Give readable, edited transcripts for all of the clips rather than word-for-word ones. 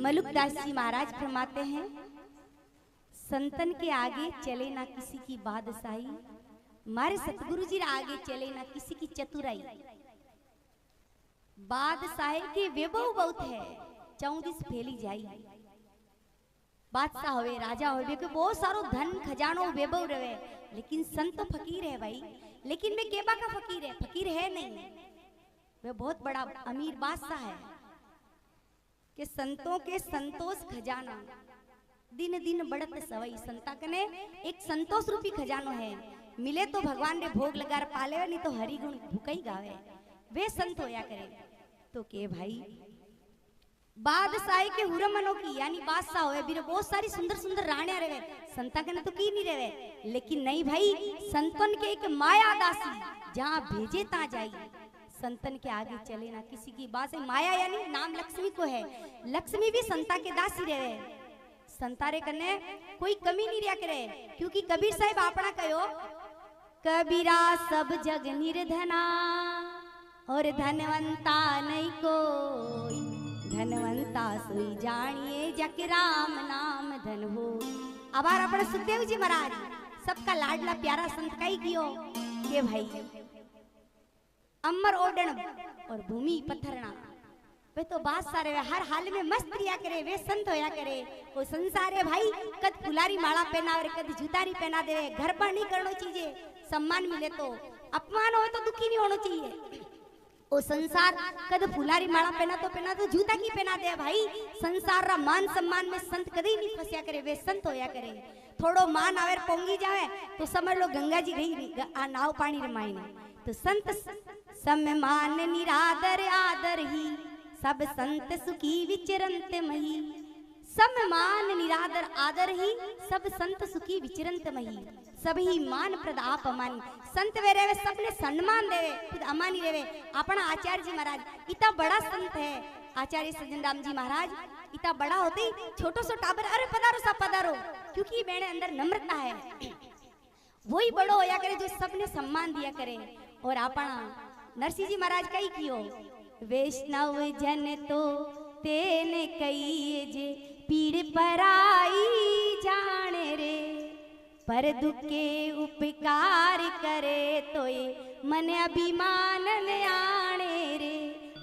मलुकदास जी महाराज फरमाते हैं, संतन के आगे चले ना किसी की बादशाही, हमारे सतगुरु जी आगे चले ना किसी की चतुराई। बादशाह के वैभव बहुत है, 34 फैली जाई। बादशाह होवे, राजा होवे, के बहुत सारो धन खजानो वैभव रहे, लेकिन संत तो फकीर है भाई। लेकिन मैं केबा का फकीर है? फकीर है नहीं, वह बहुत बड़ा अमीर बादशाह है। कि संतों के संतोष खजाना दिन दिन बढ़त सवई। संता कने एक संतोष रूपी खजानो है, मिले तो भगवान ने भोग लगा पाले, नहीं तो हरि गुण भूकई गावे। वे संत होया करे। तो के भाई बादशाह के हुरमनो की यानी बादशाह होए, बिरे बहुत सारी सुंदर सुंदर रानियां रहे, संता कने तो की नहीं रहे। लेकिन नहीं भाई, संतन के एक माया दासी जहां भेजे ता जाई। संतन के आगे चले ना किसी की बात से। माया यानी नाम लक्ष्मी को है, लक्ष्मी भी संता के दासी रहे। संतारे कने कोई कमी नहीं रिया करे, क्योंकि कबीर साहिब अपना कहो, कबीरा सब जग निर्धना और धनवंता नहीं कोई, धनवंता सोई जानिए जक राम नाम धन हो। आबार अपने सुखदेव जी महाराज सबका लाडला प्यारा संत कही कियो के भाई अमर ओडन और भूमि पत्थरना। वे तो बात सारे हर हाल में मस्त रिया करे, वे संत होया करे। वो संसार है भाई, कद फुलारी माला पहनावे, कद जूतारी पहना दे। घर पर नहीं करना चाहिए, सम्मान मिले तो, अपमान हो तो दुखी नहीं होना चाहिए। ओ संसार कद फुलारी माला पहना तो जूता की पहना दे भाई। संसार रा मान सम्मान में संत कभी नहीं फंसिया करे, वे संत होया करे। थोड़ो मान आवे पोंगी जावे तो समझ लो गंगा जी गई आ नाव पानी रमाई ने। तो संत सम्मान निरादर आदर ही, सब संत सुखी विचरंत मही। सम्मान निरादर आदर ही, सब संत सुखी विचरंत मही। सभी मान प्रदाप अमान। संत वे रहे सबने सम्मान देवे, खुद अमानी देवे। अपना आचार्य जी महाराज इतना बड़ा संत है, आचार्य सज्जन राम जी महाराज इतना बड़ा होते ही छोटो सो टाबर, अरे पधारो सब पधारो, क्योंकि मेरे अंदर नम्रता है। वही बड़ो होया करे जो सबने सम्मान दिया करे। और अपना नरसिंह जी महाराज कही कियो, वैष्णव जन तो तेने कही जे पीड़ पराई जाने रे, पर दुख के उपकार करे तो ये मन अभिमान न आने रे।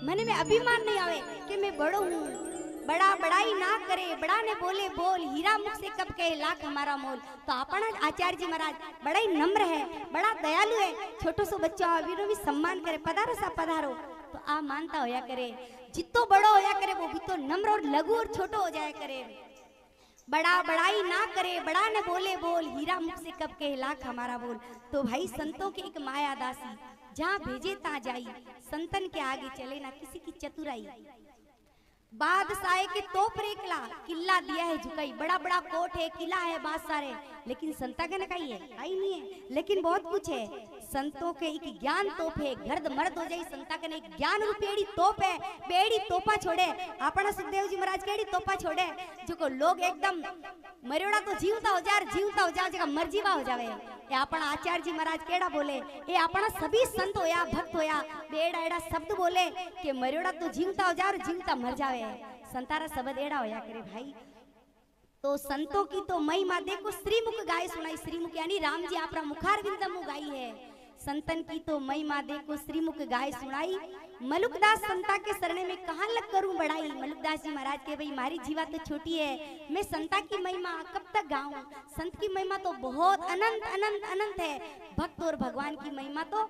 मन में अभिमान नहीं आवे कि मैं बड़ो हूँ, बड़ा बड़ाई ना करे, बड़ा ने बोले बोल, हीरा मुख से कब कहे लाख हमारा मोल। तो अपना आचार्य जी महाराज बड़ा ही नम्र है, बड़ा दयालु है। छोटो सो बच्चा अभी भी सम्मान करे, पधारो सा पधारो। तो आ मानता होया करे, जितो बड़ो होया करे वो भी तो नम्र और लघु और छोटो हो जाया करे। बड़ा बड़ाई ना करे, बड़ा ने बोले बोल, हीरा मुख से कब कहे लाख हमारा बोल। तो भाई संतों की एक माया दासी जहाँ भेजे ता जाई। संतन के आगे चले ना किसी की चतुराई। बादशाह के तोप रेखला किला दिया है झुकाई, बड़ा बड़ा कोट है, किला है, बादशाह है, लेकिन संता के न कही है, आई नहीं है, लेकिन बहुत कुछ है। संतों के एक ज्ञान तोप है, गर्द मर्द हो जाए। संता के एक ज्ञान रूपेड़ी तोप है, बेड़ी तोपा छोड़े। अपना सुखदेव जी महाराज केड़ी तोपा छोड़े, जो को लोग एकदम मरियोड़ा तो जीवता हो जाए जगह मरजीवा हो जावे। ये अपना आचार्य जी महाराज केड़ा बोले, ये अपना सभी संत होया भक्त होया बेड़ा एड़ा शब्द बोले कि मरियोड़ा तो जीवता हो जाए और जीवता मर जावे। संतारा शब्द एड़ा होया करे भाई। तो संतों की तो महिमा देखो, श्रीमुख गाय सुनाई। श्रीमुख यानी राम जी अपना मुखार बिंदम गाई है। संतन की तो महिमा देखो, श्रीमुख गाय सुनाई। मलुकदास संता के शरण में कहाँ लग करूं बढ़ाई। मलुकदास जी महाराज के भाई मारी जीवा तो छोटी है, मैं संता की महिमा कब तक गाऊं। संत की महिमा तो बहुत अनंत अनंत अनंत है। भक्त और भगवान की महिमा तो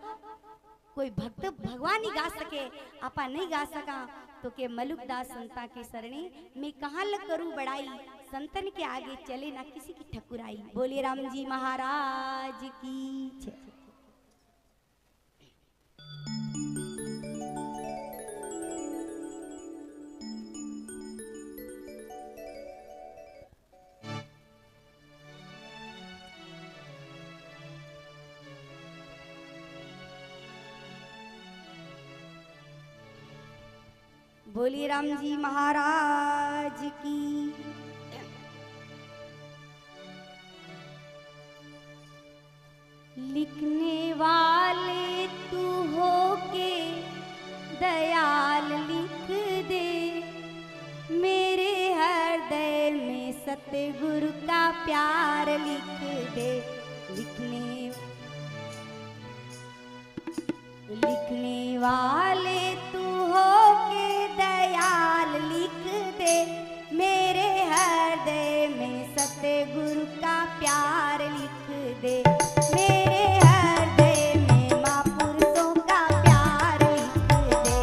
कोई भक्त भगवान ही गा सके, आपा नहीं गा सका। तो के मलुकदास संता के शरणे में कहाँ लग करूं बढ़ाई। संतन के आगे चले ना किसी की ठकुराई। बोलिए राम जी महाराज की जय। बोलिए राम जी महाराज की। लिखने वाले तू हो के दयाल लिख दे, मेरे हर सतगुरु का प्यार लिख दे। लिखने वाले तू हो के दयाल लिख दे, मेरे हृदय में सतगुरु का प्यार लिख दे। मेरे हृदय में महापुरुषों का प्यार लिख दे।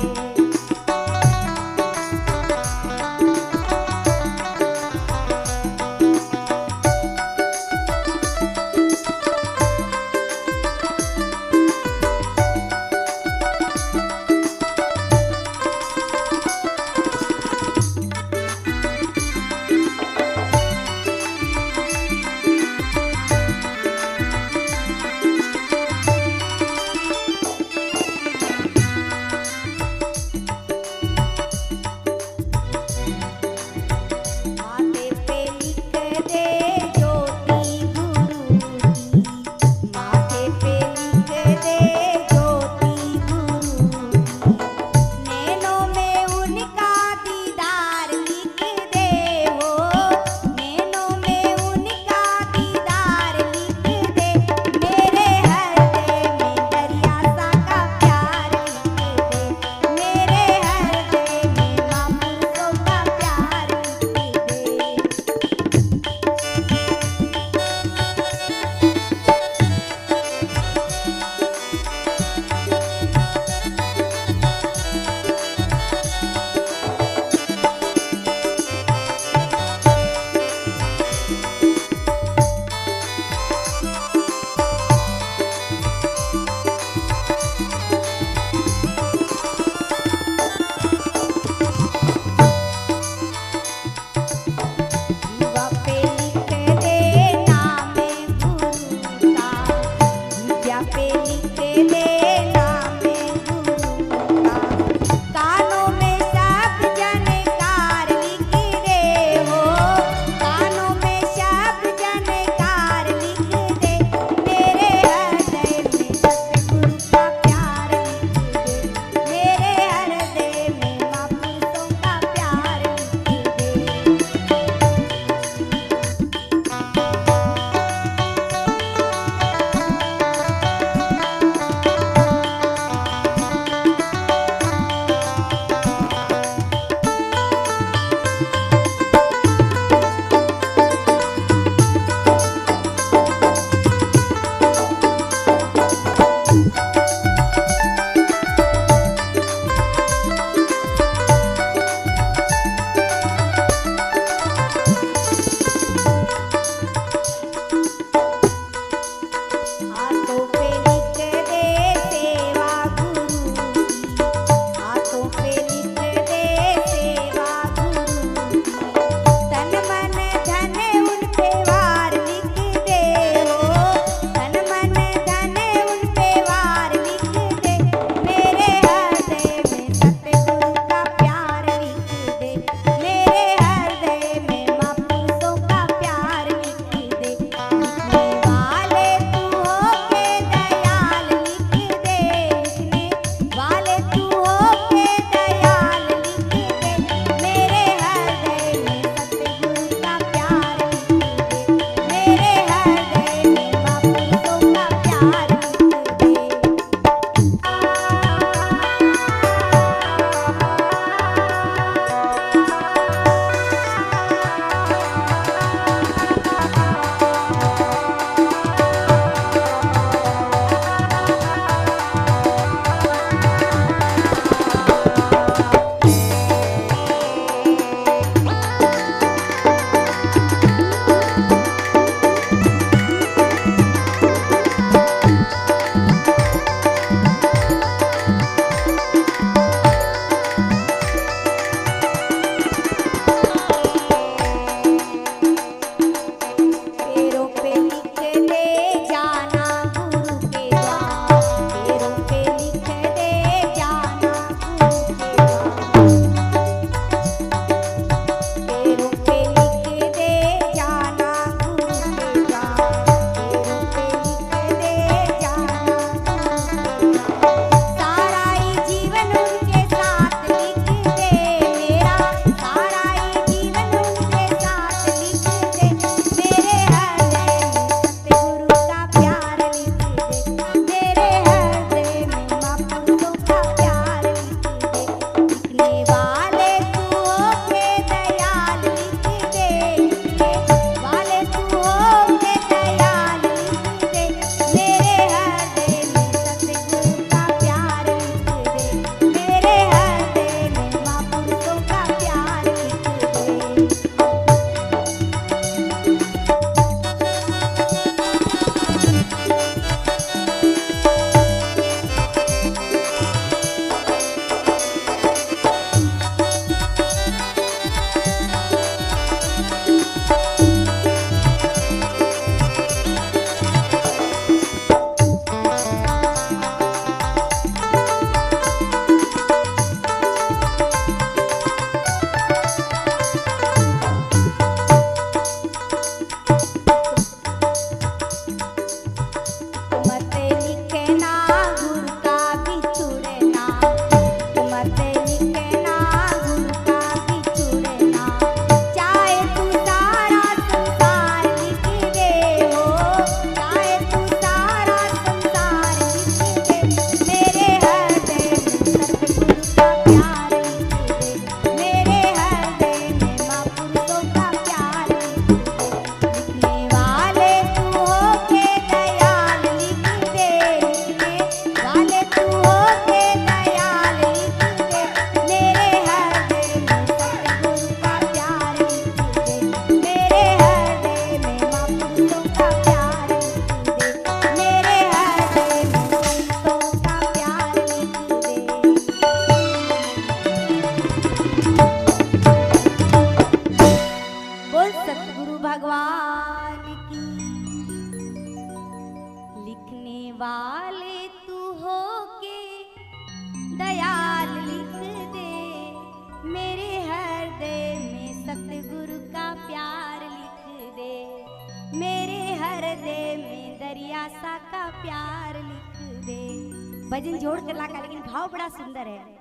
भजन जोड़ कर लाका, लेकिन भाव बड़ा सुंदर है।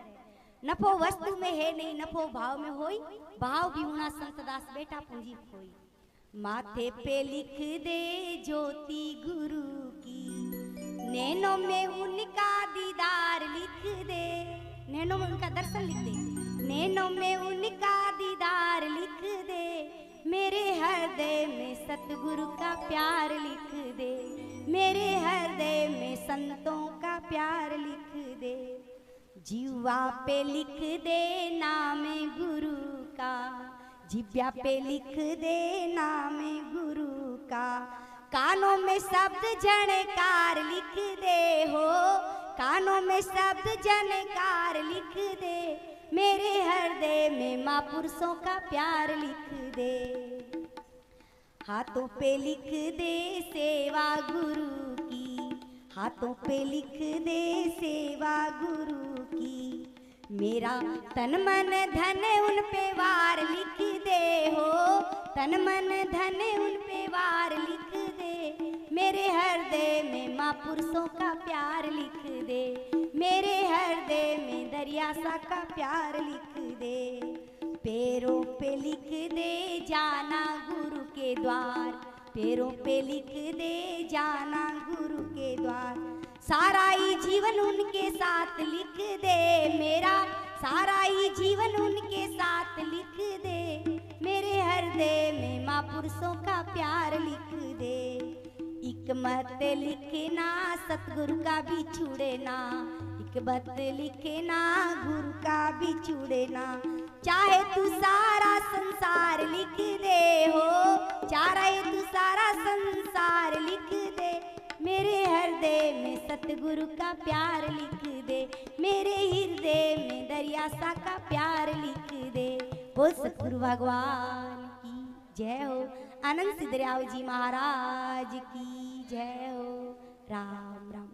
नफो वस्तु में है नहीं, नफो भाव में होई, भाव भी होना संत दास बेटा पूंजी खोई। माथे पे लिख दे ज्योति गुरु की, नैनों में उनका दीदार लिख दे, नैनों में उनका दर्शन लिख दे, नैनों में उनका दीदार लिख दे, मेरे हृदय में सतगुरु का प्यार लिख दे, मेरे हृदय में संतों का प्यार लिख दे। जीवा पे लिख दे नाम गुरु का, जिब्या पे लिख दे नाम गुरु का, कानों में शब्द जनकार लिख दे हो, कानों में शब्द जनकार लिख दे, मेरे हृदय में महापुरुषों का प्यार लिख दे। हाथों पे लिख दे सेवा गुरु की, हाथों पे लिख दे सेवा गुरु की, मेरा तन मन धन उन पे वार लिख दे हो, तन मन धन उन पे वार लिख दे, मेरे हृदय में महापुरुषों का प्यार लिख दे, मेरे हृदय में दरिया सा का प्यार लिख दे। पैरों पे लिख दे जाना गुरु के द्वार, पैरों पे लिख दे जाना गुरु के द्वार, सारा ही जीवन उनके साथ लिख दे, मेरा सारा ही जीवन उनके साथ लिख दे, मेरे हृदय में महापुरुषों का प्यार लिख दे। एक मत लिखना सतगुरु का भी छुड़े ना, एक मत लिखना गुरु का भी छुड़े ना, चाहे तू सारा संसार लिख दे हो, चाहे तू सारा संसार लिख दे, मेरे हृदय में सतगुरु का प्यार लिख दे, मेरे हृदय में दरिया सा का प्यार लिख दे। बोल सतगुरु भगवान की जय हो, आनंद सिद्धराव जी महाराज की जय हो। राम राम।